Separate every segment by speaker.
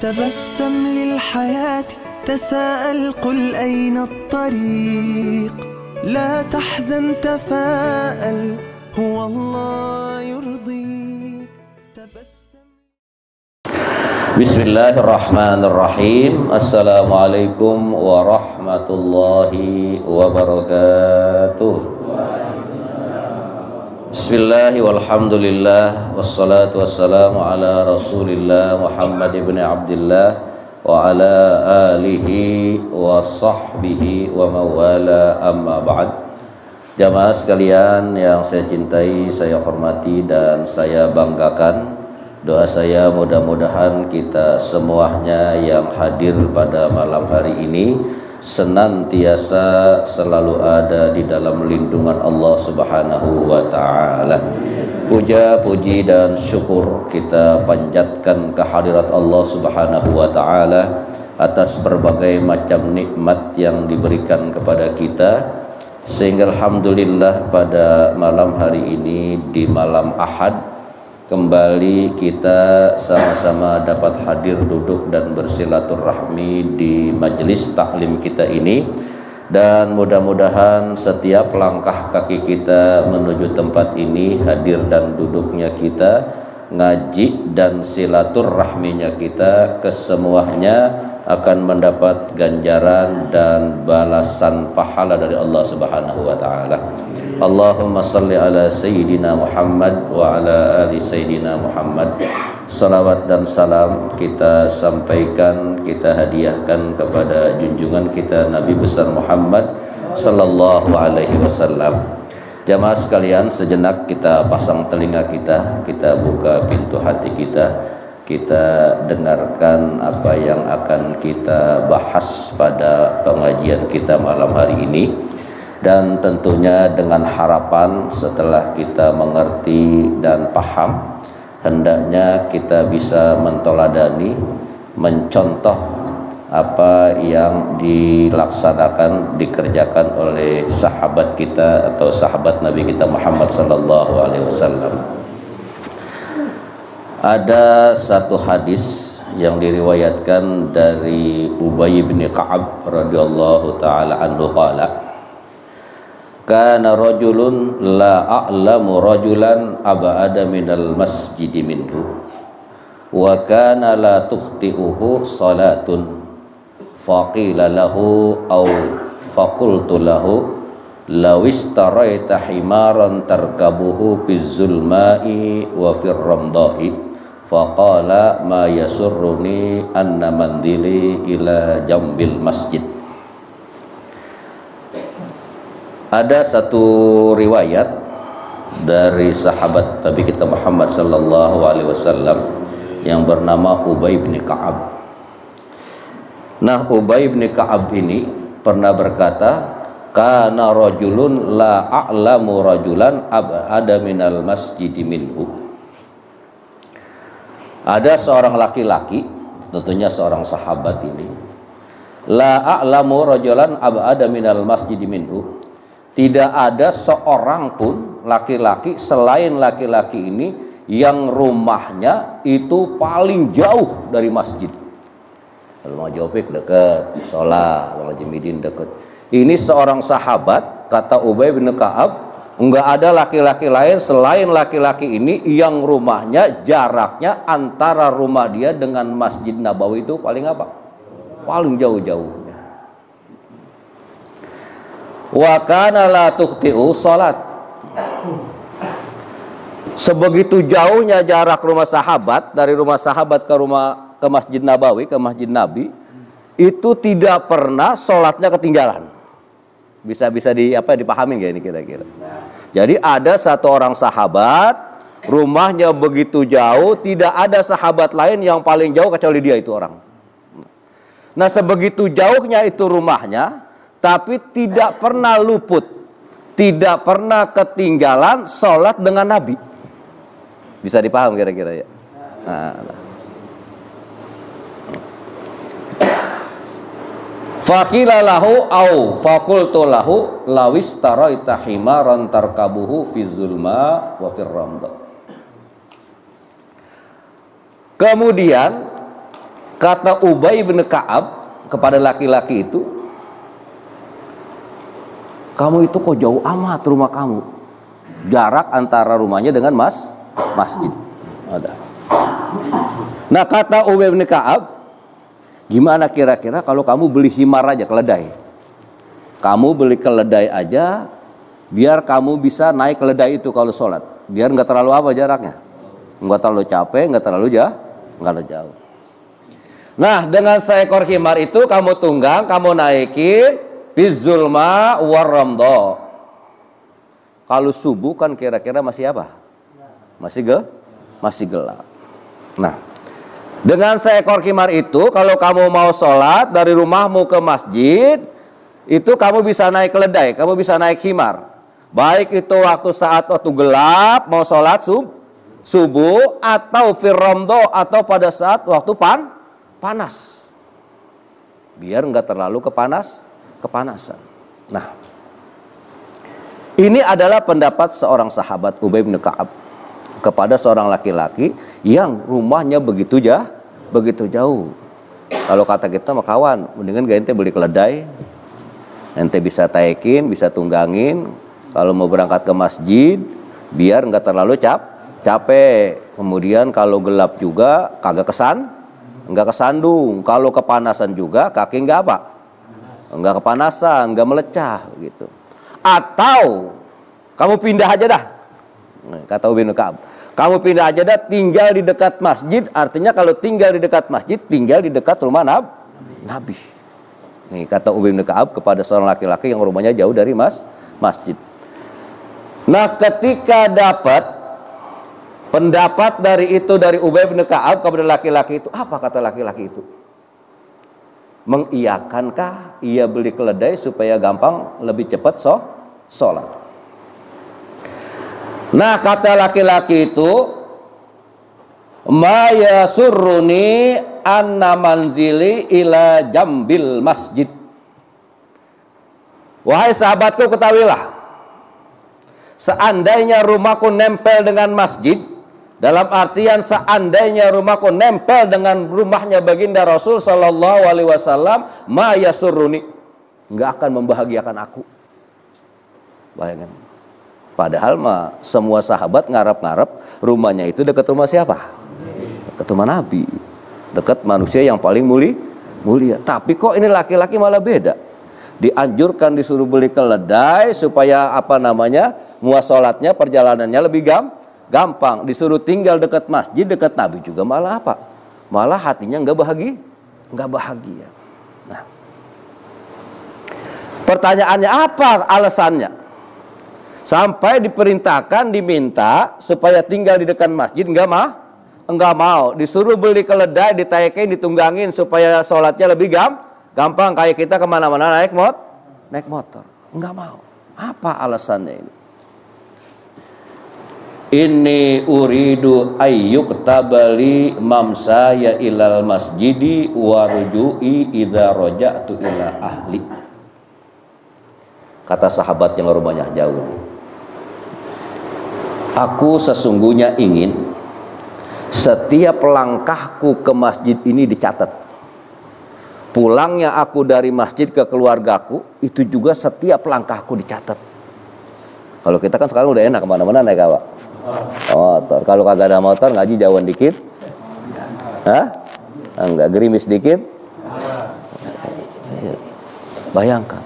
Speaker 1: تبسم للحياة تساءل قل أين الطريق لا تحزن تفاءل هو الله يرضيك تبسم.
Speaker 2: Bismillahirrahmanirrahim. Assalamualaikum warahmatullahi wabarakatuh. Bismillahi walhamdulillah wassalatu wassalamu ala rasulillah Muhammad ibn Abdillah wa ala alihi wa sahbihi wa mawala amma ba'd. Jamaah sekalian yang saya cintai, saya hormati dan saya banggakan, doa saya mudah-mudahan kita semuanya yang hadir pada malam hari ini senantiasa selalu ada di dalam lindungan Allah Subhanahu wa ta'ala. Puja, puji dan syukur kita panjatkan kehadirat Allah Subhanahu wa ta'ala atas berbagai macam nikmat yang diberikan kepada kita, sehingga alhamdulillah pada malam hari ini di malam Ahad kembali kita sama-sama dapat hadir, duduk dan bersilaturahmi di majelis taklim kita ini, dan mudah-mudahan setiap langkah kaki kita menuju tempat ini, hadir dan duduknya kita, ngaji dan silaturahminya kita, kesemuanya akan mendapat ganjaran dan balasan pahala dari Allah Subhanahu wa ta'ala. Allahumma salli ala Sayyidina Muhammad wa ala ali Sayyidina Muhammad. Salawat dan salam kita sampaikan, kita hadiahkan kepada junjungan kita Nabi besar Muhammad sallallahu alaihi wasallam. Jamaah sekalian, sejenak kita pasang telinga kita, kita buka pintu hati kita dengarkan apa yang akan kita bahas pada pengajian kita malam hari ini. Dan tentunya dengan harapan setelah kita mengerti dan paham, hendaknya kita bisa mentoladani, mencontoh apa yang dilaksanakan, dikerjakan oleh sahabat kita atau sahabat Nabi kita Muhammad sallallahu alaihi wasallam. Ada satu hadis yang diriwayatkan dari Ubay bin Ka'ab radhiyallahu taala anhu qala, kana rajulun la a'lamu rajulan ab'ada minal masjidi minhu wa kana la tukhti'uhu salatun faqila lahu aw faqultu lahu law istaraita himaran tarkabuhu bizzulma'i wa fir ramda'i faqala ma yasurruni anna mandili ila jambil masjid. Ada satu riwayat dari sahabat Nabi kita Muhammad sallallahu alaihi wasallam yang bernama Ubay bin Ka'ab. Nah, Ubay bin Ka'ab ini pernah berkata, kana rajulun la a'lamu rajulan ab'ada minal masjidi minhu. Ada seorang laki-laki, tentunya seorang sahabat ini, la a'lamu rajulan ab'ada minal masjidi minhu. Tidak ada seorang pun laki-laki selain laki-laki ini yang rumahnya itu paling jauh dari masjid. Kalau mau Jopik dekat, Sholah, Bang Haji Midin dekat. Ini seorang sahabat, kata Ubay bin Ka'ab, enggak ada laki-laki lain selain laki-laki ini yang rumahnya jaraknya antara rumah dia dengan Masjid Nabawi itu paling apa? Paling jauh-jauh. Wa kana la tukhti'u salat. Sebegitu jauhnya jarak rumah sahabat, dari rumah sahabat ke Masjid Nabawi, ke Masjid Nabi, itu tidak pernah salatnya ketinggalan. Bisa dipahami nggak ini kira-kira? Jadi ada satu orang sahabat, rumahnya begitu jauh, tidak ada sahabat lain yang paling jauh kecuali dia itu orang. Nah, sebegitu jauhnya itu rumahnya, tapi tidak pernah luput, tidak pernah ketinggalan sholat dengan Nabi. Bisa dipaham kira-kira ya? Nah. Faqila lahu au faqultu lahu lawis taraita himaran tarkabuhu fi zulma wa fir ramda. Kemudian Kata Ubay bin Ka'ab kepada laki-laki itu, kamu itu kok jauh amat rumah kamu. Jarak antara rumahnya dengan masjid. Ada. Nah, kata Ubay bin Ka'ab, gimana kira-kira kalau kamu beli himar aja, keledai? Kamu beli keledai aja, biar kamu bisa naik keledai itu kalau sholat. Biar nggak terlalu apa jaraknya, nggak terlalu capek, nggak terlalu jauh. Nah, dengan seekor himar itu kamu tunggang, kamu naikin bizulma warramdo. Kalau subuh kan kira-kira masih apa? Masih gelap. Nah, dengan seekor himar itu kalau kamu mau sholat dari rumahmu ke masjid, itu kamu bisa naik keledai, kamu bisa naik himar. Baik itu waktu gelap mau sholat subuh, atau firramdo, atau pada saat waktu panas, biar nggak terlalu kepanasan. Nah, ini adalah pendapat seorang sahabat Ubay bin Ka'ab kepada seorang laki-laki yang rumahnya begitu jauh. Kalau kata kita mah kawan, mendingan gak ente beli keledai, ente bisa taikin, bisa tunggangin. Kalau mau berangkat ke masjid, biar nggak terlalu capek. Kemudian kalau gelap juga kagak nggak kesandung. Kalau kepanasan juga kaki nggak kepanasan, nggak melecah gitu. Atau kamu pindah aja dah, kata Ubay bin Ka'ab, kamu pindah aja dah, tinggal di dekat masjid. Artinya kalau tinggal di dekat masjid, tinggal di dekat rumah Nabi. Nih kata Ubay bin Ka'ab kepada seorang laki-laki yang rumahnya jauh dari masjid. Nah, ketika dapat pendapat dari Ubay bin Ka'ab kepada laki-laki itu, apa kata laki-laki itu? Mengiyakanкah ia beli keledai supaya gampang lebih cepat sholat? Nah, kata laki-laki itu, ma yasurruni anna manzili ila jambil masjid. Wahai sahabatku, ketahuilah, seandainya rumahku nempel dengan masjid, dalam artian seandainya rumahku nempel dengan rumahnya baginda Rasul Sallallahu Alaihi Wasallam, ma yasurruni, nggak akan membahagiakan aku. Bayangkan. Padahal mah semua sahabat ngarep-ngarep rumahnya itu dekat rumah siapa? Dekat rumah Nabi, dekat manusia yang paling mulia. Tapi kok ini laki-laki malah beda. Dianjurkan disuruh beli keledai supaya muasalatnya, perjalanannya lebih gampang. Disuruh tinggal dekat masjid, dekat Nabi juga malah apa? Malah hatinya nggak bahagia. Nah, pertanyaannya apa alasannya? Sampai diperintahkan, diminta supaya tinggal di dekat masjid, enggak mau. Disuruh beli keledai, ditaikin, ditunggangin supaya sholatnya lebih gampang. Kayak kita kemana-mana naik motor. Enggak mau. Apa alasannya ini? Inni uridu ayyuk tabali mamsaya ilal masjidi warujui idza raja'tu ila ahli. Kata sahabat yang rumahnya jauh, aku sesungguhnya ingin setiap langkahku ke masjid ini dicatat. Pulangnya aku dari masjid ke keluargaku, itu juga setiap langkahku dicatat. Kalau kita kan sekarang udah enak, kemana-mana naik apa? Motor. Kalau kagak ada motor, ngaji jauhan dikit. Enggak, gerimis dikit. Bayangkan.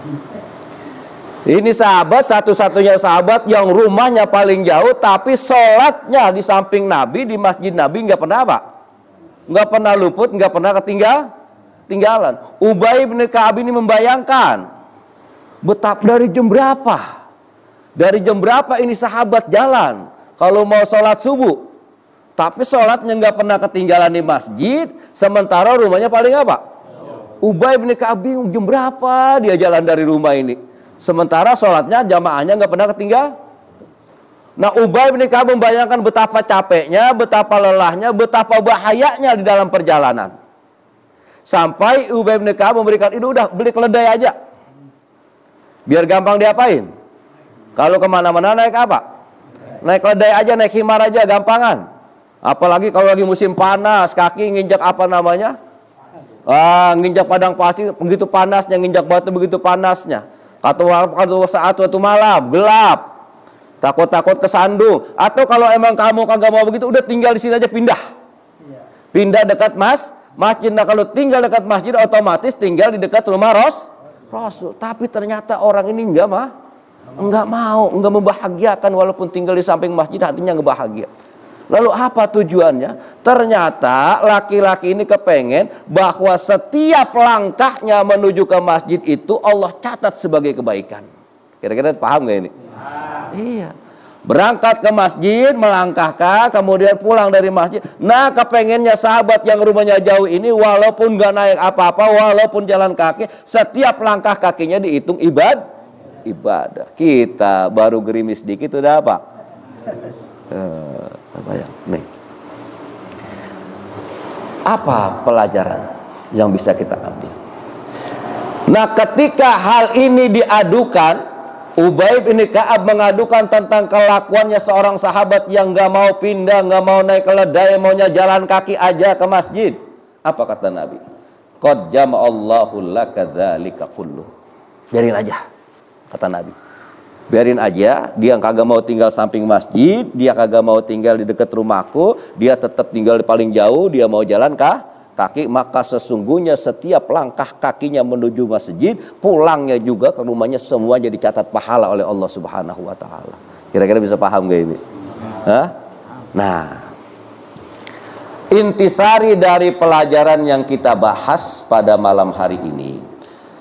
Speaker 2: Ini sahabat, satu-satunya sahabat yang rumahnya paling jauh, tapi sholatnya di samping Nabi, di masjid Nabi nggak pernah apa? Nggak pernah luput, nggak pernah ketinggalan. Ubay bin Ka'ab ini membayangkan betapa dari jam berapa ini sahabat jalan kalau mau sholat subuh, tapi sholatnya nggak pernah ketinggalan di masjid, sementara rumahnya paling apa? Ubay bin Ka'ab bingung, jam berapa dia jalan dari rumah ini, sementara sholatnya jamaahnya nggak pernah ketinggalan. Nah, Ubay bin Ka'ab membayangkan betapa capeknya, betapa lelahnya, betapa bahayanya di dalam perjalanan. Sampai Ubay bin Ka'ab memberikan, itu udah beli keledai aja, biar gampang diapain. Kalau kemana-mana naik apa? Naik keledai aja, naik himar aja, gampangan. Apalagi kalau lagi musim panas, kaki nginjak Nginjak padang pasir begitu panasnya, nginjak batu begitu panasnya. Atau saat waktu malam gelap, takut-takut kesandung. Atau kalau emang kamu kagak mau begitu, udah tinggal di sini aja, pindah dekat masjid. Nah kalau tinggal dekat masjid otomatis tinggal di dekat rumah Rasul. Tapi ternyata orang ini enggak mau, enggak membahagiakan, walaupun tinggal di samping masjid hatinya enggak bahagia. Lalu apa tujuannya? Ternyata laki-laki ini kepengen bahwa setiap langkahnya menuju ke masjid itu Allah catat sebagai kebaikan. Kira-kira paham gak ini? Iya. Berangkat ke masjid, melangkahkan, kemudian pulang dari masjid. Nah, kepengennya sahabat yang rumahnya jauh ini, walaupun gak naik apa-apa, walaupun jalan kaki, setiap langkah kakinya dihitung ibadah. Kita baru gerimis dikit udah apa? Nih. Apa pelajaran yang bisa kita ambil? Nah, ketika hal ini diadukan, Ubay bin Ka'ab mengadukan tentang kelakuannya seorang sahabat yang gak mau pindah, gak mau naik keledai, maunya jalan kaki aja ke masjid. Apa kata Nabi? Qad jama'allahu laka dzalika kullu. Biarin aja, kata Nabi. Biarin aja, dia kagak mau tinggal samping masjid, dia kagak mau tinggal di dekat rumahku, dia tetap tinggal di paling jauh, dia mau jalan kaki, maka sesungguhnya setiap langkah kakinya menuju masjid, pulangnya juga ke rumahnya, semuanya dicatat pahala oleh Allah Subhanahu wa taala. Kira-kira bisa paham gak ini? Hah? Nah, intisari dari pelajaran yang kita bahas pada malam hari ini,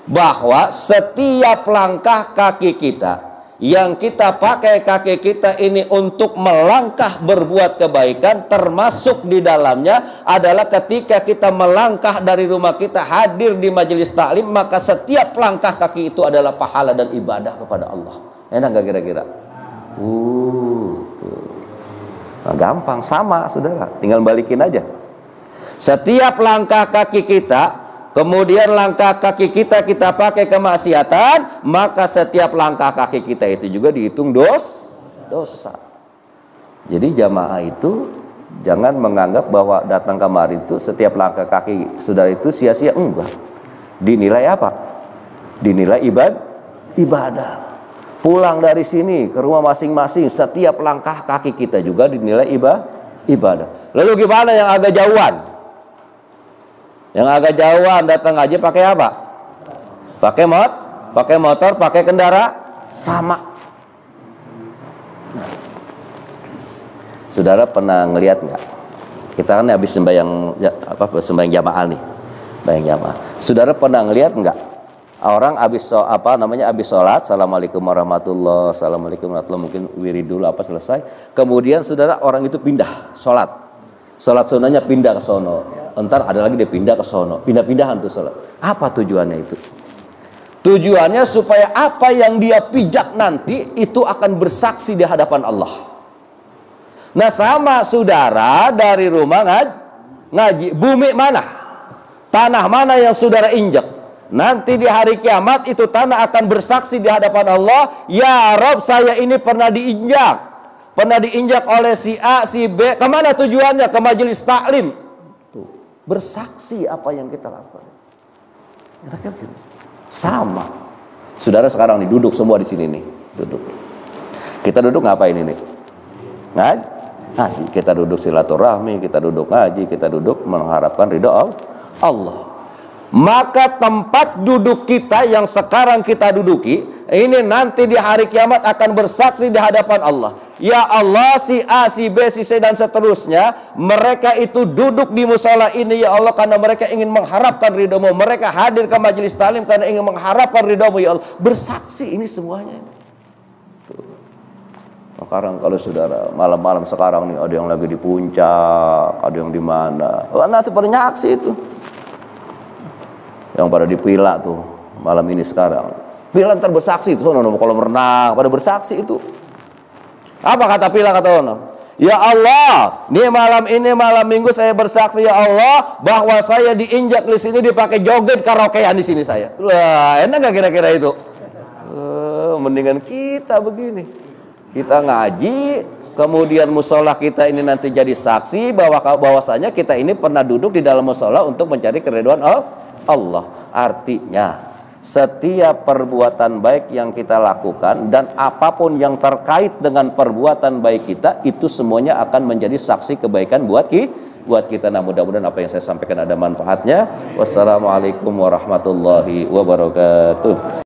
Speaker 2: bahwa setiap langkah kaki kita yang kita pakai kaki kita ini untuk melangkah berbuat kebaikan, termasuk di dalamnya adalah ketika kita melangkah dari rumah kita hadir di majelis taklim, maka setiap langkah kaki itu adalah pahala dan ibadah kepada Allah. Enak gak kira-kira? Nah, gampang, sama saudara, tinggal balikin aja. Setiap langkah kaki kita, kemudian langkah kaki kita pakai kemaksiatan, maka setiap langkah kaki kita itu juga dihitung dosa. Jadi jamaah itu jangan menganggap bahwa datang kemari itu setiap langkah kaki saudara itu sia-sia. Enggak. Dinilai apa? Dinilai ibadah. Pulang dari sini ke rumah masing-masing, setiap langkah kaki kita juga dinilai ibadah. Lalu gimana yang agak jauhan? Yang agak jauhan datang aja pakai apa? Pakai motor, pakai kendaraan sama. Nah, saudara pernah ngelihat nggak? Kita kan habis sembahyang jamaah nih, sembahyang jamaah. Saudara pernah ngelihat nggak? Orang habis sholat, assalamualaikum warahmatullah, assalamualaikum warahmatullah, mungkin wirid dulu selesai. Kemudian saudara orang itu pindah sholat sunnahnya pindah ke sono. Entar ada lagi dia pindah ke sono, pindah-pindahan tuh sholat. Apa tujuannya itu? Tujuannya supaya apa yang dia pijak nanti itu akan bersaksi di hadapan Allah. Nah, sama saudara dari rumah ngaji, bumi mana, tanah mana yang saudara injak, nanti di hari kiamat itu tanah akan bersaksi di hadapan Allah. Ya Rob, saya ini pernah diinjak oleh si A, si B. Kemana tujuannya? Ke majelis taklim. Bersaksi apa yang kita lakukan. Sama. Saudara sekarang nih duduk semua di sini nih, duduk. Kita duduk ngapain ini? Ngaji. Kita duduk silaturahmi, kita duduk ngaji, kita duduk mengharapkan ridha Allah. Maka tempat duduk kita yang sekarang kita duduki ini nanti di hari kiamat akan bersaksi di hadapan Allah. Ya Allah, si A, si B, si C dan seterusnya, mereka itu duduk di musola ini ya Allah karena mereka ingin mengharapkan ridho-Mu. Mereka hadir ke majelis taklim karena ingin mengharapkan ridho-Mu ya Allah. Bersaksi ini semuanya. Tuh. Sekarang kalau saudara malam-malam sekarang nih ada yang lagi di puncak, ada yang di mana. Nanti pada nyaksi itu. Yang pada di Pila tuh malam ini sekarang. Pila ntar bersaksi itu, kalau renang pada bersaksi itu. Apa kata Pila, kata ono? Ya Allah, di malam ini malam minggu saya bersaksi ya Allah bahwa saya diinjak di sini, dipakai joget karaokean di sini saya. Lah, enak gak kira-kira itu? Mendingan kita begini. Kita ngaji, kemudian musola kita ini nanti jadi saksi bahwasanya kita ini pernah duduk di dalam musola untuk mencari keridhaan Allah. Artinya setiap perbuatan baik yang kita lakukan dan apapun yang terkait dengan perbuatan baik kita, itu semuanya akan menjadi saksi kebaikan buat kita. Nah, mudah-mudahan apa yang saya sampaikan ada manfaatnya. Wassalamualaikum warahmatullahi wabarakatuh.